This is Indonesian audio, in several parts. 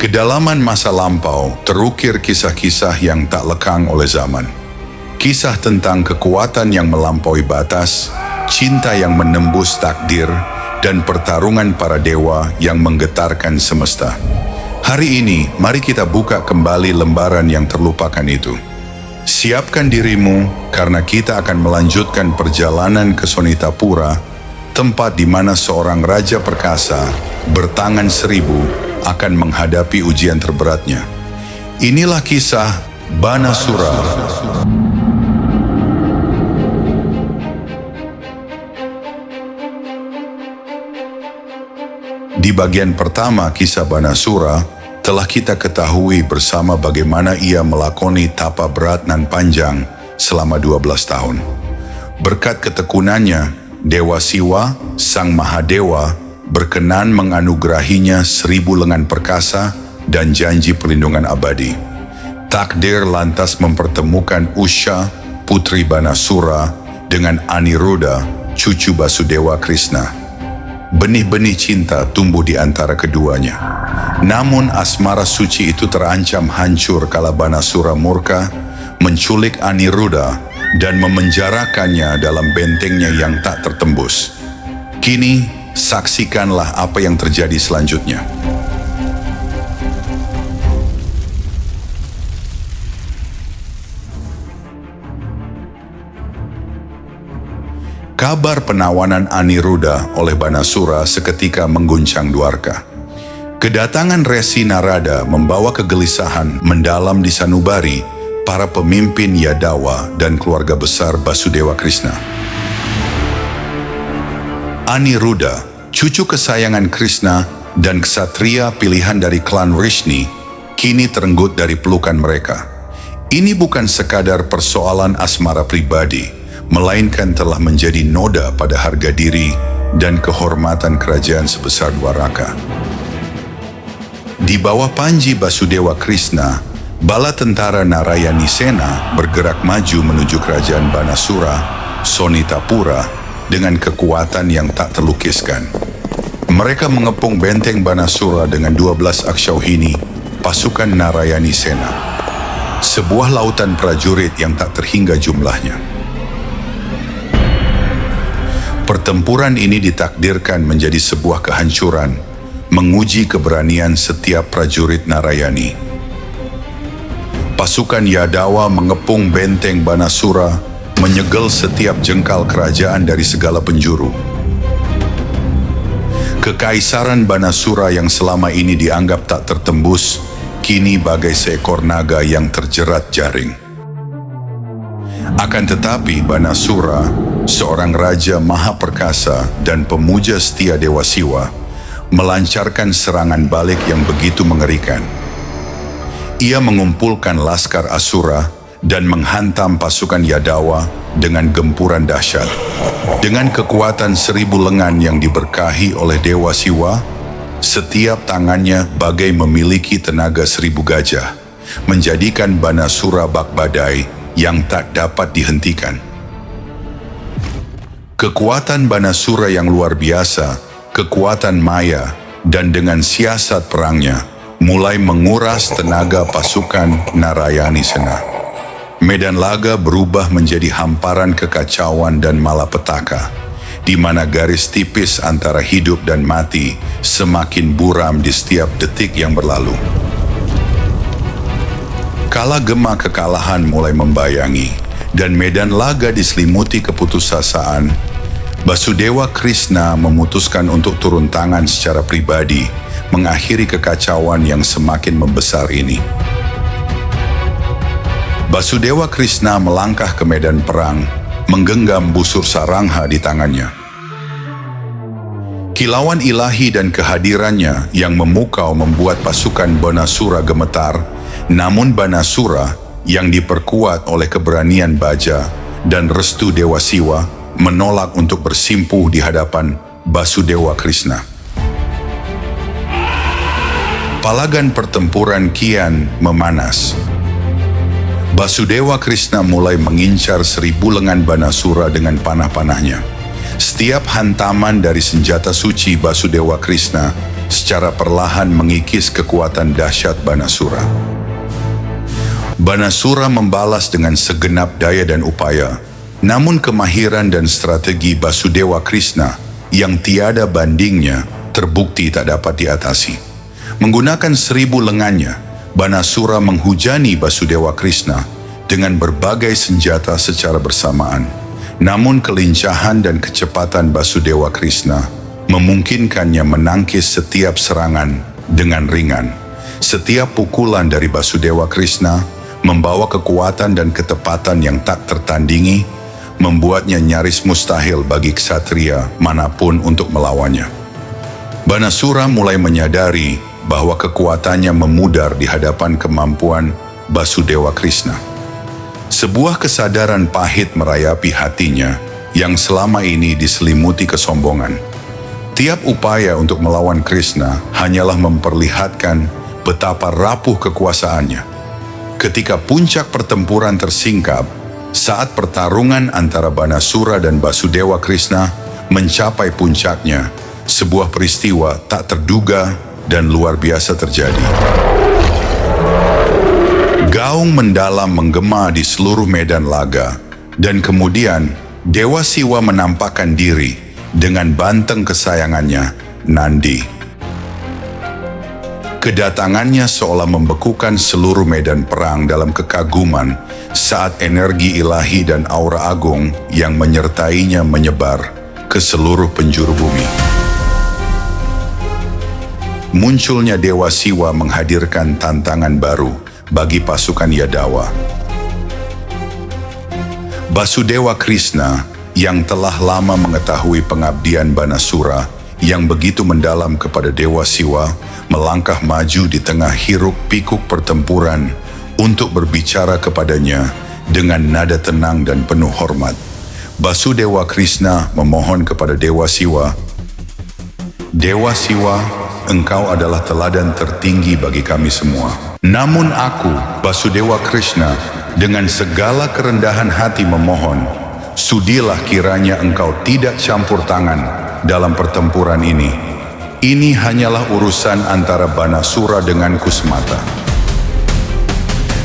kedalaman masa lampau terukir kisah-kisah yang tak lekang oleh zaman. Kisah tentang kekuatan yang melampaui batas, cinta yang menembus takdir, dan pertarungan para dewa yang menggetarkan semesta. Hari ini, mari kita buka kembali lembaran yang terlupakan itu. Siapkan dirimu, karena kita akan melanjutkan perjalanan ke Sonitapura, tempat di mana seorang raja perkasa bertangan 1000 akan menghadapi ujian terberatnya. Inilah kisah Banasura. Di bagian pertama kisah Banasura, telah kita ketahui bersama bagaimana ia melakoni tapa berat nan panjang selama 12 tahun. Berkat ketekunannya, Dewa Siwa, Sang Mahadewa, berkenan menganugerahinya 1000 lengan perkasa dan janji perlindungan abadi. Takdir lantas mempertemukan Usha, putri Banasura, dengan Aniruddha, cucu Basudewa Krishna. Benih-benih cinta tumbuh di antara keduanya. Namun asmara suci itu terancam hancur kala Banasura murka, menculik Aniruddha dan memenjarakannya dalam bentengnya yang tak tertembus. Kini, saksikanlah apa yang terjadi selanjutnya. Kabar penawanan Aniruddha oleh Banasura seketika mengguncang Dwarka. Kedatangan Resi Narada membawa kegelisahan mendalam di Sanubari, para pemimpin Yadawa dan keluarga besar Basudewa Krishna. Aniruddha, cucu kesayangan Krishna dan ksatria pilihan dari klan Vrishni, kini terenggut dari pelukan mereka. Ini bukan sekadar persoalan asmara pribadi, melainkan telah menjadi noda pada harga diri dan kehormatan kerajaan sebesar Dwaraka. Di bawah panji Basudewa Krishna, bala tentara Narayani Sena bergerak maju menuju kerajaan Banasura, Sonitapura, dengan kekuatan yang tak terlukiskan. Mereka mengepung benteng Banasura dengan 12 aksyauhini, pasukan Narayani Sena. Sebuah lautan prajurit yang tak terhingga jumlahnya. Pertempuran ini ditakdirkan menjadi sebuah kehancuran, menguji keberanian setiap prajurit Narayani. Pasukan Yadawa mengepung benteng Banasura, menyegel setiap jengkal kerajaan dari segala penjuru. Kekaisaran Banasura yang selama ini dianggap tak tertembus, kini bagai seekor naga yang terjerat jaring. Akan tetapi Banasura, seorang raja maha perkasa dan pemuja setia Dewa Siwa, melancarkan serangan balik yang begitu mengerikan. Ia mengumpulkan laskar Asura dan menghantam pasukan Yadawa dengan gempuran dahsyat. Dengan kekuatan 1000 lengan yang diberkahi oleh Dewa Siwa, setiap tangannya bagai memiliki tenaga 1000 gajah, menjadikan Banasura bak badai yang tak dapat dihentikan. Kekuatan Banasura yang luar biasa, kekuatan maya, dan dengan siasat perangnya, mulai menguras tenaga pasukan Narayani Sena. Medan laga berubah menjadi hamparan kekacauan dan malapetaka, di mana garis tipis antara hidup dan mati semakin buram di setiap detik yang berlalu. Kala gema kekalahan mulai membayangi, dan medan laga diselimuti keputusasaan, Basudewa Krishna memutuskan untuk turun tangan secara pribadi, mengakhiri kekacauan yang semakin membesar ini. Basudewa Krishna melangkah ke medan perang, menggenggam busur sarangha di tangannya. Kilauan ilahi dan kehadirannya yang memukau membuat pasukan Banasura gemetar. Namun Banasura yang diperkuat oleh keberanian baja dan restu Dewa Siwa menolak untuk bersimpuh di hadapan Basudewa Krishna. Palagan pertempuran kian memanas. Basudewa Krishna mulai mengincar 1000 lengan Banasura dengan panah-panahnya. Setiap hantaman dari senjata suci Basudewa Krishna secara perlahan mengikis kekuatan dahsyat Banasura. Banasura membalas dengan segenap daya dan upaya, namun kemahiran dan strategi Basudewa Krishna yang tiada bandingnya terbukti tak dapat diatasi. Menggunakan 1000 lengannya, Banasura menghujani Basudewa Krishna dengan berbagai senjata secara bersamaan. Namun kelincahan dan kecepatan Basudewa Krishna memungkinkannya menangkis setiap serangan dengan ringan. Setiap pukulan dari Basudewa Krishna membawa kekuatan dan ketepatan yang tak tertandingi, membuatnya nyaris mustahil bagi ksatria manapun untuk melawannya. Banasura mulai menyadari bahwa kekuatannya memudar di hadapan kemampuan Basudewa Krishna. Sebuah kesadaran pahit merayapi hatinya yang selama ini diselimuti kesombongan. Tiap upaya untuk melawan Krishna hanyalah memperlihatkan betapa rapuh kekuasaannya. Ketika puncak pertempuran tersingkap, saat pertarungan antara Banasura dan Basudewa Krishna mencapai puncaknya, sebuah peristiwa tak terduga dan luar biasa terjadi. Gaung mendalam menggema di seluruh medan laga, dan kemudian Dewa Siwa menampakkan diri dengan banteng kesayangannya, Nandi. Kedatangannya seolah membekukan seluruh medan perang dalam kekaguman saat energi ilahi dan aura agung yang menyertainya menyebar ke seluruh penjuru bumi. Munculnya Dewa Siwa menghadirkan tantangan baru bagi pasukan Yadawa. Basudewa Krishna yang telah lama mengetahui pengabdian Banasura yang begitu mendalam kepada Dewa Siwa melangkah maju di tengah hiruk pikuk pertempuran untuk berbicara kepadanya dengan nada tenang dan penuh hormat. Basudewa Krishna memohon kepada Dewa Siwa, "Dewa Siwa, engkau adalah teladan tertinggi bagi kami semua. Namun aku, Basudewa Krishna, dengan segala kerendahan hati memohon, sudilah kiranya engkau tidak campur tangan dalam pertempuran ini. Ini hanyalah urusan antara Banasura denganku semata."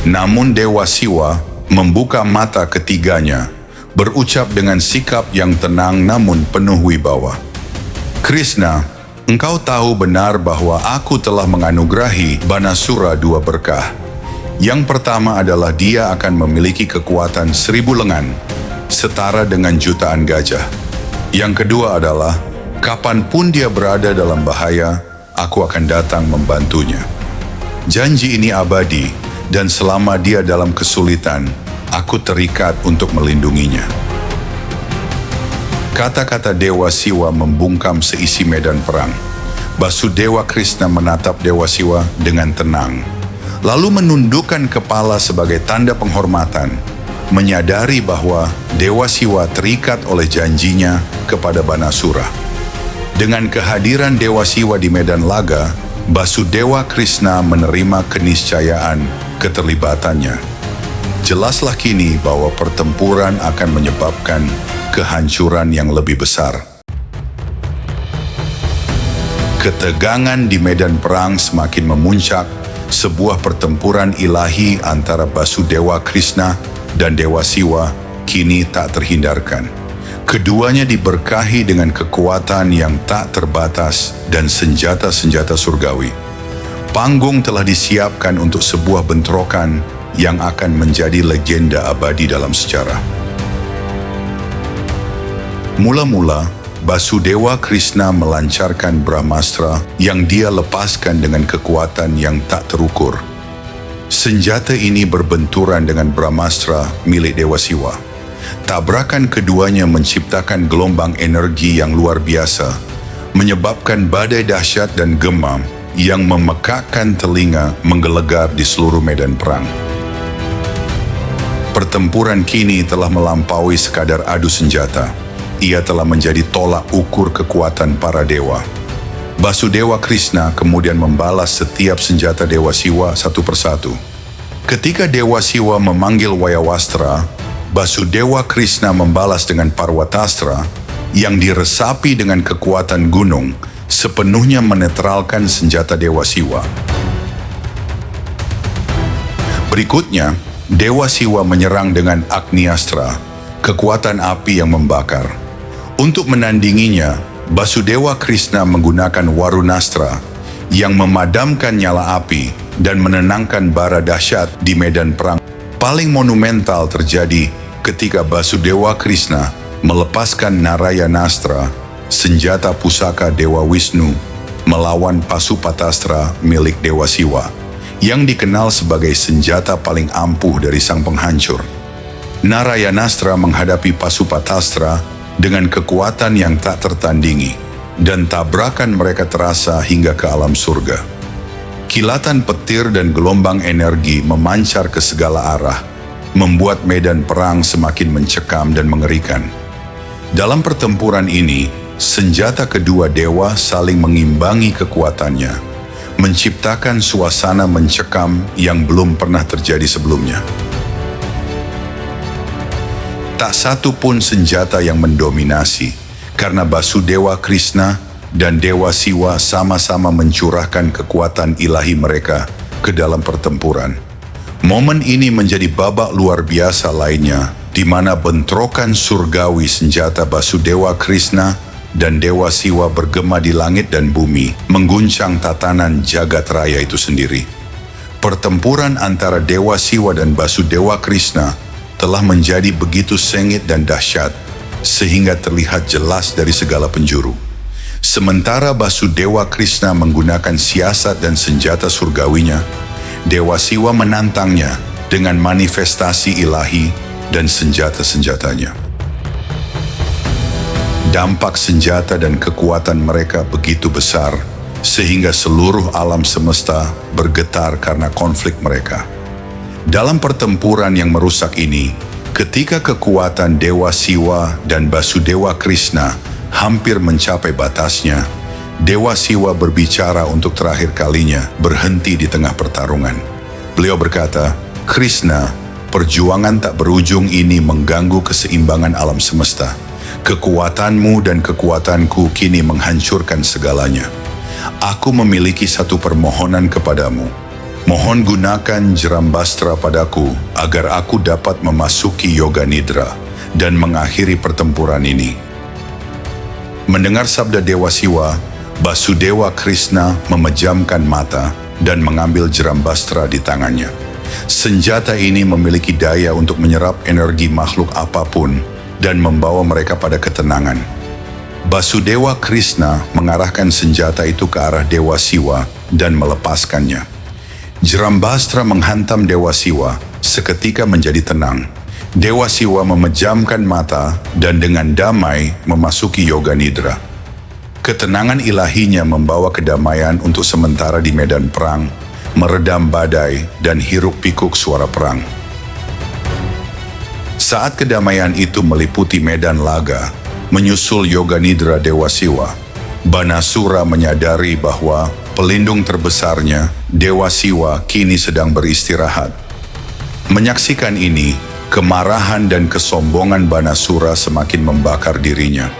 Namun Dewa Siwa membuka mata ketiganya, berucap dengan sikap yang tenang namun penuh wibawa, "Krishna, engkau tahu benar bahwa aku telah menganugerahi Banasura 2 berkah. Yang pertama adalah dia akan memiliki kekuatan 1000 lengan, setara dengan jutaan gajah. Yang kedua adalah, kapanpun dia berada dalam bahaya, aku akan datang membantunya. Janji ini abadi, dan selama dia dalam kesulitan, aku terikat untuk melindunginya." Kata-kata Dewa Siwa membungkam seisi medan perang. Basudewa Krishna menatap Dewa Siwa dengan tenang, lalu menundukkan kepala sebagai tanda penghormatan, menyadari bahwa Dewa Siwa terikat oleh janjinya kepada Banasura. Dengan kehadiran Dewa Siwa di medan laga, Basudewa Krishna menerima keniscayaan keterlibatannya. Jelaslah kini bahwa pertempuran akan menyebabkan kehancuran yang lebih besar. Ketegangan di medan perang semakin memuncak. Sebuah pertempuran ilahi antara Basudewa Krishna dan Dewa Siwa kini tak terhindarkan. Keduanya diberkahi dengan kekuatan yang tak terbatas dan senjata-senjata surgawi. Panggung telah disiapkan untuk sebuah bentrokan yang akan menjadi legenda abadi dalam sejarah. Mula-mula, Basudewa Krishna melancarkan Brahmastra yang dia lepaskan dengan kekuatan yang tak terukur. Senjata ini berbenturan dengan Brahmastra milik Dewa Siwa. Tabrakan keduanya menciptakan gelombang energi yang luar biasa, menyebabkan badai dahsyat dan gema yang memekakkan telinga menggelegar di seluruh medan perang. Pertempuran kini telah melampaui sekadar adu senjata. Ia telah menjadi tolak ukur kekuatan para dewa. Basudewa Krishna kemudian membalas setiap senjata Dewa Siwa satu persatu. Ketika Dewa Siwa memanggil Wayawastra, Basudewa Krishna membalas dengan Parwatastra yang diresapi dengan kekuatan gunung sepenuhnya menetralkan senjata Dewa Siwa. Berikutnya, Dewa Siwa menyerang dengan Agniastra, kekuatan api yang membakar. Untuk menandinginya, Basudewa Krishna menggunakan Warunastra yang memadamkan nyala api dan menenangkan bara dahsyat di medan perang. Paling monumental terjadi ketika Basudewa Krishna melepaskan Narayanastra, senjata pusaka Dewa Wisnu, melawan Pasupatastra milik Dewa Siwa, yang dikenal sebagai senjata paling ampuh dari sang penghancur. Narayanastra menghadapi Pasupatastra dengan kekuatan yang tak tertandingi, dan tabrakan mereka terasa hingga ke alam surga. Kilatan petir dan gelombang energi memancar ke segala arah, membuat medan perang semakin mencekam dan mengerikan. Dalam pertempuran ini, senjata kedua dewa saling mengimbangi kekuatannya, menciptakan suasana mencekam yang belum pernah terjadi sebelumnya. Tak satu pun senjata yang mendominasi, karena Basudewa Krishna dan Dewa Siwa sama-sama mencurahkan kekuatan ilahi mereka ke dalam pertempuran. Momen ini menjadi babak luar biasa lainnya, di mana bentrokan surgawi senjata Basudewa Krishna dan Dewa Siwa bergema di langit dan bumi, mengguncang tatanan jagat raya itu sendiri. Pertempuran antara Dewa Siwa dan Basudewa Krishna telah menjadi begitu sengit dan dahsyat, sehingga terlihat jelas dari segala penjuru. Sementara Basudewa Krishna menggunakan siasat dan senjata surgawinya, Dewa Siwa menantangnya dengan manifestasi ilahi dan senjata-senjatanya. Dampak senjata dan kekuatan mereka begitu besar, sehingga seluruh alam semesta bergetar karena konflik mereka. Dalam pertempuran yang merusak ini, ketika kekuatan Dewa Siwa dan Basudewa Krishna hampir mencapai batasnya, Dewa Siwa berbicara untuk terakhir kalinya berhenti di tengah pertarungan. Beliau berkata, "Krishna, perjuangan tak berujung ini mengganggu keseimbangan alam semesta. Kekuatanmu dan kekuatanku kini menghancurkan segalanya. Aku memiliki satu permohonan kepadamu. Mohon gunakan Jerambastra padaku agar aku dapat memasuki Yoga Nidra dan mengakhiri pertempuran ini." Mendengar sabda Dewa Siwa, Basudewa Krishna memejamkan mata dan mengambil Jerambastra di tangannya. Senjata ini memiliki daya untuk menyerap energi makhluk apapun dan membawa mereka pada ketenangan. Basudewa Krishna mengarahkan senjata itu ke arah Dewa Siwa dan melepaskannya. Jerambastra menghantam Dewa Siwa, seketika menjadi tenang. Dewa Siwa memejamkan mata dan dengan damai memasuki Yoga Nidra. Ketenangan ilahinya membawa kedamaian untuk sementara di medan perang, meredam badai dan hiruk pikuk suara perang. Saat kedamaian itu meliputi medan laga, menyusul Yoga Nidra Dewa Siwa, Banasura menyadari bahwa pelindung terbesarnya, Dewa Siwa, kini sedang beristirahat. Menyaksikan ini, kemarahan dan kesombongan Banasura semakin membakar dirinya.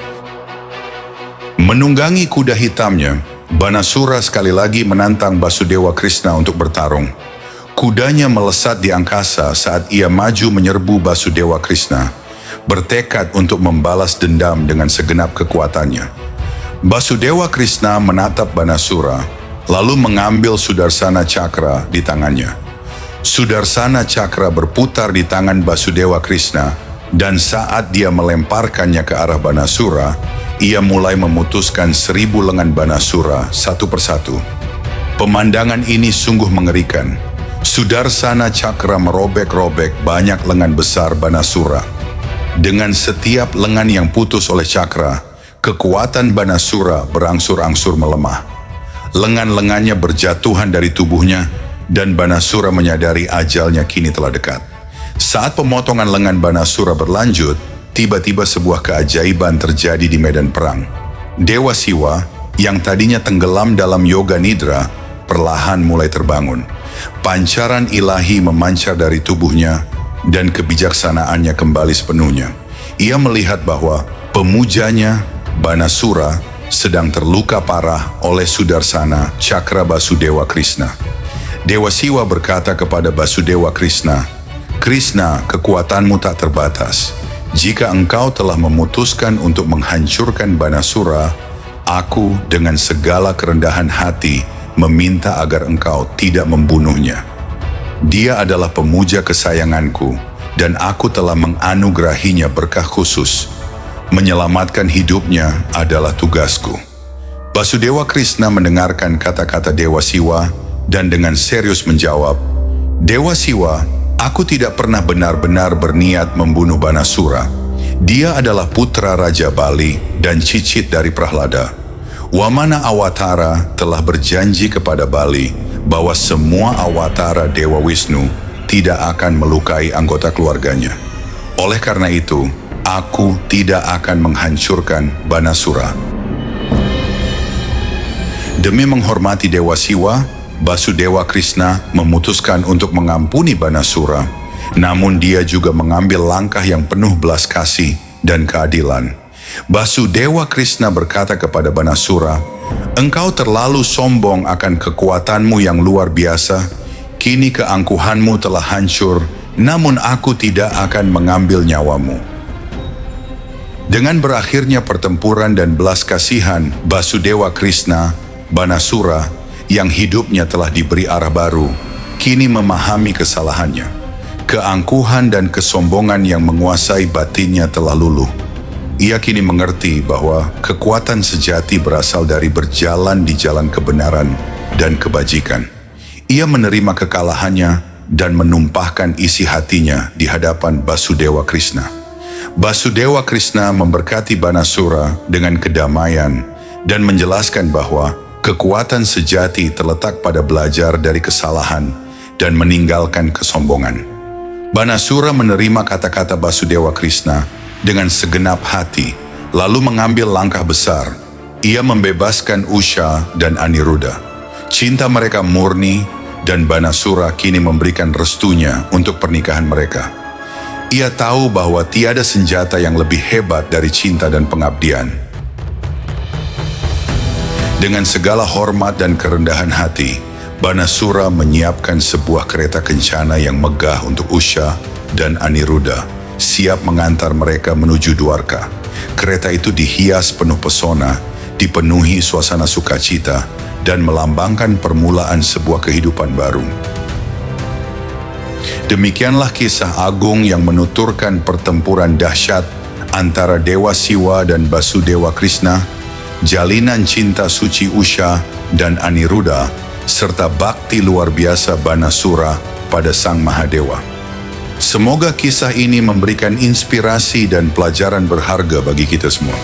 Menunggangi kuda hitamnya, Banasura sekali lagi menantang Basudewa Krishna untuk bertarung. Kudanya melesat di angkasa saat ia maju menyerbu Basudewa Krishna, bertekad untuk membalas dendam dengan segenap kekuatannya. Basudewa Krishna menatap Banasura, lalu mengambil Sudarsana Cakra di tangannya. Sudarsana Cakra berputar di tangan Basudewa Krishna, dan saat dia melemparkannya ke arah Banasura, ia mulai memutuskan 1000 lengan Banasura satu persatu. Pemandangan ini sungguh mengerikan. Sudarsana Cakra merobek-robek banyak lengan besar Banasura. Dengan setiap lengan yang putus oleh Cakra, kekuatan Banasura berangsur-angsur melemah. Lengan-lengannya berjatuhan dari tubuhnya, dan Banasura menyadari ajalnya kini telah dekat. Saat pemotongan lengan Banasura berlanjut, tiba-tiba sebuah keajaiban terjadi di medan perang. Dewa Siwa, yang tadinya tenggelam dalam Yoga Nidra, perlahan mulai terbangun. Pancaran ilahi memancar dari tubuhnya, dan kebijaksanaannya kembali sepenuhnya. Ia melihat bahwa pemujanya, Banasura, sedang terluka parah oleh Sudarsana Cakra Basudewa Krishna. Dewa Siwa berkata kepada Basudewa Krishna, "Krishna, kekuatanmu tak terbatas. Jika engkau telah memutuskan untuk menghancurkan Banasura, aku dengan segala kerendahan hati meminta agar engkau tidak membunuhnya. Dia adalah pemuja kesayanganku, dan aku telah menganugerahinya berkah khusus. Menyelamatkan hidupnya adalah tugasku." Basudewa Krishna mendengarkan kata-kata Dewa Siwa dan dengan serius menjawab, "Dewa Siwa, aku tidak pernah benar-benar berniat membunuh Banasura. Dia adalah putra Raja Bali dan cicit dari Prahlada. Wamana Awatara telah berjanji kepada Bali bahwa semua awatara Dewa Wisnu tidak akan melukai anggota keluarganya. Oleh karena itu, aku tidak akan menghancurkan Banasura." Demi menghormati Dewa Siwa, Basudewa Krishna memutuskan untuk mengampuni Banasura, namun dia juga mengambil langkah yang penuh belas kasih dan keadilan. Basudewa Krishna berkata kepada Banasura, "Engkau terlalu sombong akan kekuatanmu yang luar biasa. Kini keangkuhanmu telah hancur, namun aku tidak akan mengambil nyawamu." Dengan berakhirnya pertempuran dan belas kasihan Basudewa Krishna, Banasura yang hidupnya telah diberi arah baru, kini memahami kesalahannya. Keangkuhan dan kesombongan yang menguasai batinnya telah luluh. Ia kini mengerti bahwa kekuatan sejati berasal dari berjalan di jalan kebenaran dan kebajikan. Ia menerima kekalahannya dan menumpahkan isi hatinya di hadapan Basudewa Krishna. Basudewa Krishna memberkati Banasura dengan kedamaian dan menjelaskan bahwa kekuatan sejati terletak pada belajar dari kesalahan dan meninggalkan kesombongan. Banasura menerima kata-kata Basudewa Krishna dengan segenap hati, lalu mengambil langkah besar. Ia membebaskan Usha dan Aniruddha. Cinta mereka murni dan Banasura kini memberikan restunya untuk pernikahan mereka. Ia tahu bahwa tiada senjata yang lebih hebat dari cinta dan pengabdian. Dengan segala hormat dan kerendahan hati, Banasura menyiapkan sebuah kereta kencana yang megah untuk Usha dan Aniruddha, siap mengantar mereka menuju Dwarka. Kereta itu dihias penuh pesona, dipenuhi suasana sukacita, dan melambangkan permulaan sebuah kehidupan baru. Demikianlah kisah agung yang menuturkan pertempuran dahsyat antara Dewa Siwa dan Basudewa Krishna, jalinan cinta suci Usha dan Aniruddha, serta bakti luar biasa Banasura pada Sang Mahadewa. Semoga kisah ini memberikan inspirasi dan pelajaran berharga bagi kita semua.